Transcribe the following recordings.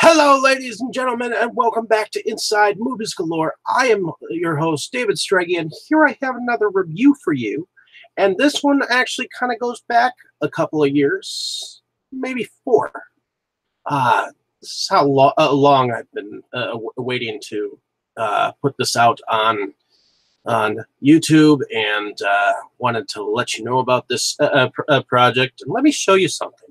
Hello, ladies and gentlemen, and welcome back to Inside Movies Galore. I am your host, David Strege, and here I have another review for you. And this one actually kind of goes back a couple of years, maybe four. This is how long I've been waiting to put this out on YouTube, and wanted to let you know about this project. And let me show you something,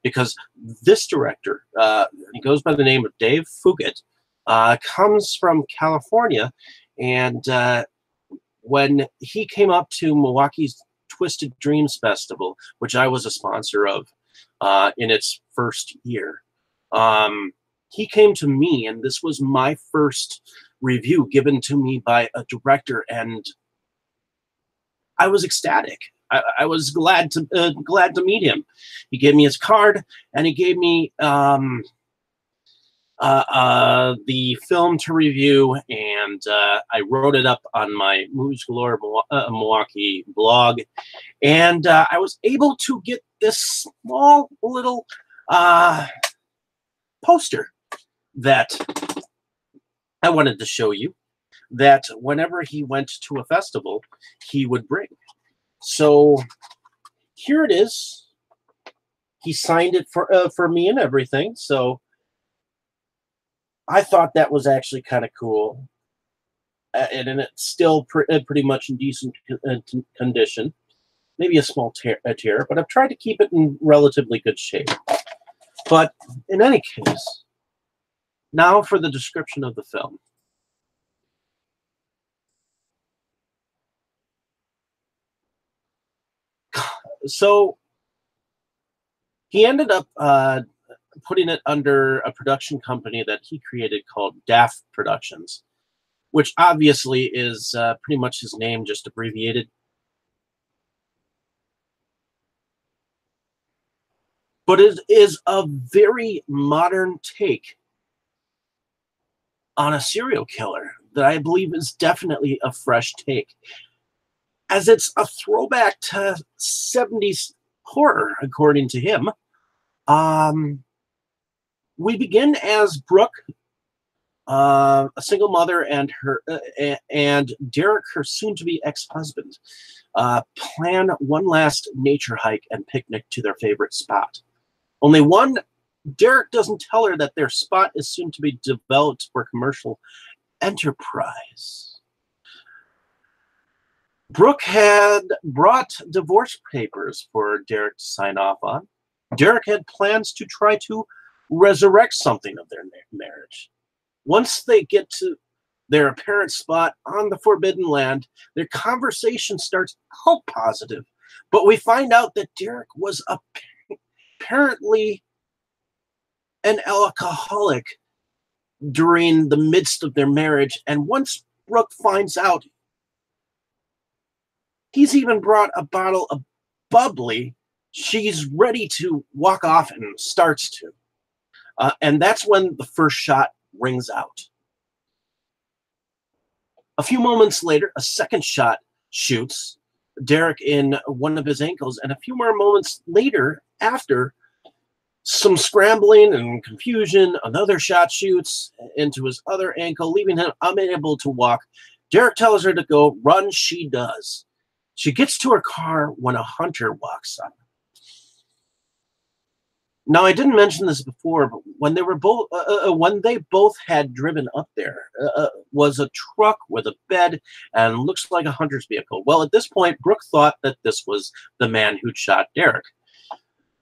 because this director, he goes by the name of Dave Fugit, comes from California, and when he came up to Milwaukee's Twisted Dreams Festival, which I was a sponsor of in its first year, he came to me, and this was my first review given to me by a director, and I was ecstatic. I was glad to meet him. He gave me his card, and he gave me the film to review, and I wrote it up on my Movies Galore Milwaukee blog, and I was able to get this small little poster that I wanted to show you, that whenever he went to a festival, he would bring. So here it is. He signed it for me and everything. So I thought that was actually kind of cool, and it's still pretty much in decent condition. Maybe a small tear, but I've tried to keep it in relatively good shape. But in any case, now for the description of the film. So he ended up putting it under a production company that he created called DAF Productions, which obviously is pretty much his name, just abbreviated. But it is a very modern take on a serial killer that I believe is definitely a fresh take, as it's a throwback to 70s horror, according to him. We begin as Brooke, a single mother, and Derek, her soon-to-be ex-husband, plan one last nature hike and picnic to their favorite spot. Only Derek doesn't tell her that their spot is soon to be developed for commercial enterprise. Brooke had brought divorce papers for Derek to sign off on. Derek had plans to try to resurrect something of their marriage. Once they get to their apparent spot on the Forbidden Land, their conversation starts out positive, but we find out that Derek was apparently an alcoholic during the midst of their marriage, and once Brooke finds out, he's even brought a bottle of bubbly, she's ready to walk off and starts to. And that's when the first shot rings out. A few moments later, a second shot shoots Derek in one of his ankles, and a few more moments later, after some scrambling and confusion, another shot shoots into his other ankle, leaving him unable to walk. Derek tells her to go. Run, she does. She gets to her car when a hunter walks up. Now, I didn't mention this before, but when they both had driven up there, was a truck with a bed and looks like a hunter's vehicle. Well, at this point, Brooke thought that this was the man who'd shot Derek.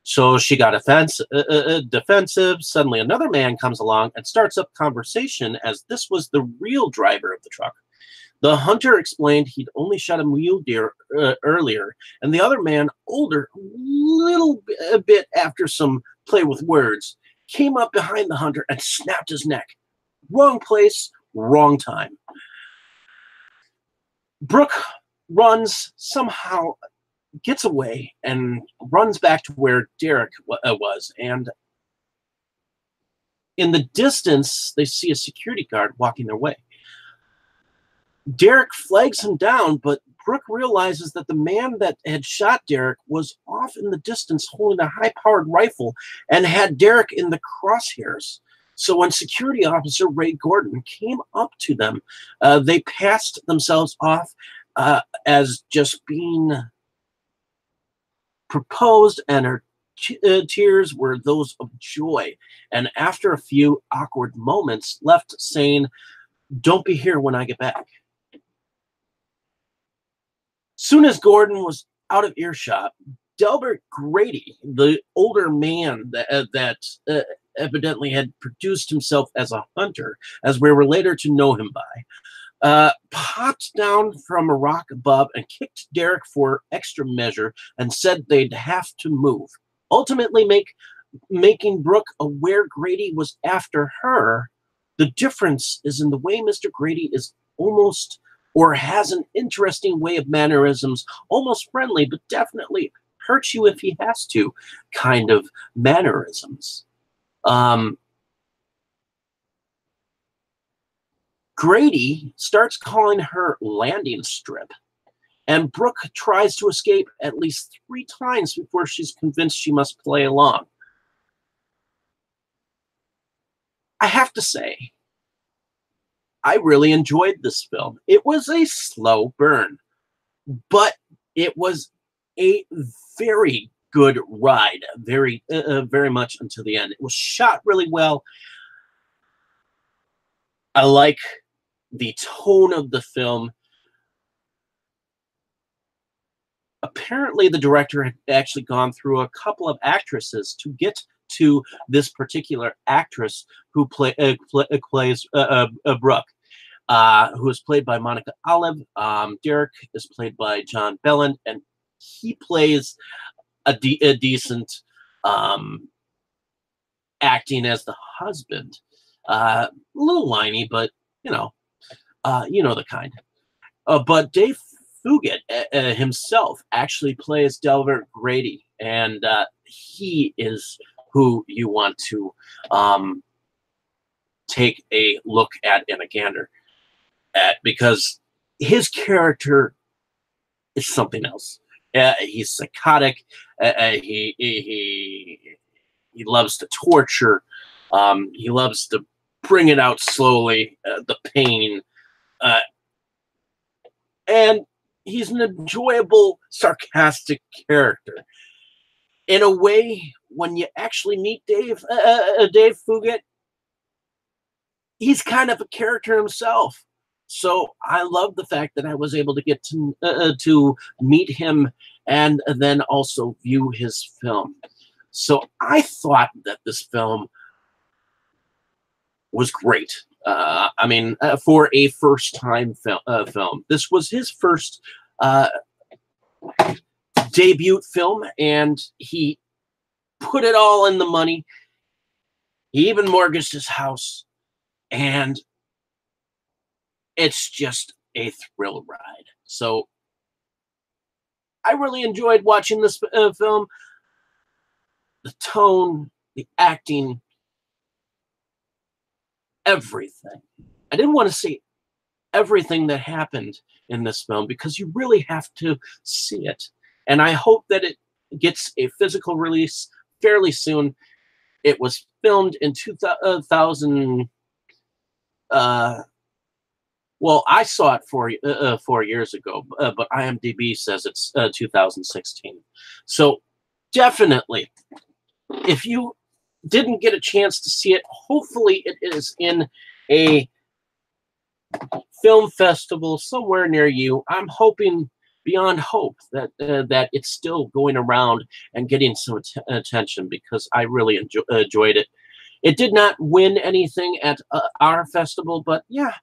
So she got defensive. Suddenly, another man comes along and starts up conversation, as this was the real driver of the truck. The hunter explained he'd only shot a mule deer earlier, and the other man, older, a bit after some play with words, came up behind the hunter and snapped his neck. Wrong place, wrong time. Brooke runs, somehow gets away, and runs back to where Derek was, and in the distance, they see a security guard walking their way. Derek flags him down, but Brooke realizes that the man that had shot Derek was off in the distance holding a high-powered rifle and had Derek in the crosshairs. So when security officer Ray Gordon came up to them, they passed themselves off as just being proposed, and her tears were those of joy. And after a few awkward moments, left saying, "Don't be here when I get back." Soon as Gordon was out of earshot, Delbert Grady, the older man that evidently had produced himself as a hunter, as we were later to know him by, popped down from a rock above and kicked Derek for extra measure and said they'd have to move, ultimately making Brooke aware Grady was after her. The difference is in the way Mr. Grady is almost, or has an interesting way of mannerisms, almost friendly, but definitely hurt you if he has to, kind of mannerisms. Grady starts calling her landing strip, and Brooke tries to escape at least 3 times before she's convinced she must play along. I have to say, I really enjoyed this film. It was a slow burn, but it was a very good ride, very much until the end. It was shot really well. I like the tone of the film. Apparently, the director had actually gone through a couple of actresses to get to this particular actress who plays Brooke, who is played by Monica Olive. Derek is played by John Belland, and he plays a decent acting as the husband. A little whiny, but you know the kind. But Dave Fugit himself actually plays Delbert Grady, and he is who you want to take a look at and a gander at, because his character is something else. He's psychotic. He loves to torture. He loves to bring it out slowly, the pain. And he's an enjoyable, sarcastic character. In a way, when you actually meet Dave Fugit, he's kind of a character himself. So I love the fact that I was able to get to meet him and then also view his film. So I thought that this film was great. I mean, for a first-time film, this was his first debut film, and he put it all in the money. He even mortgaged his house, and it's just a thrill ride. So I really enjoyed watching this film. The tone, the acting, everything. I didn't want to say everything that happened in this film because you really have to see it. And I hope that it gets a physical release fairly soon. It was filmed in 2000. Well, I saw it 4 years ago, but IMDb says it's 2016. So definitely, if you didn't get a chance to see it, hopefully it is in a film festival somewhere near you. I'm hoping beyond hope that that it's still going around and getting some attention, because I really enjoyed it. It did not win anything at our festival, but yeah,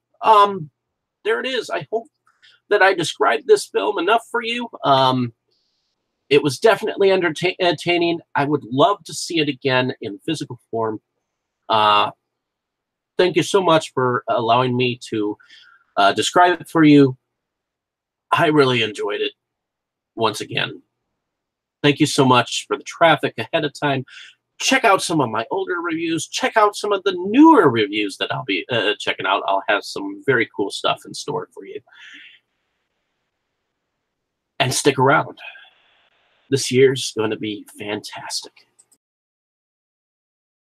there it is. I hope that I described this film enough for you. It was definitely entertaining. I would love to see it again in physical form. Thank you so much for allowing me to describe it for you. I really enjoyed it once again. Thank you so much for the traffic ahead of time. Check out some of my older reviews. Check out some of the newer reviews that I'll be checking out. I'll have some very cool stuff in store for you. And stick around. This year's going to be fantastic.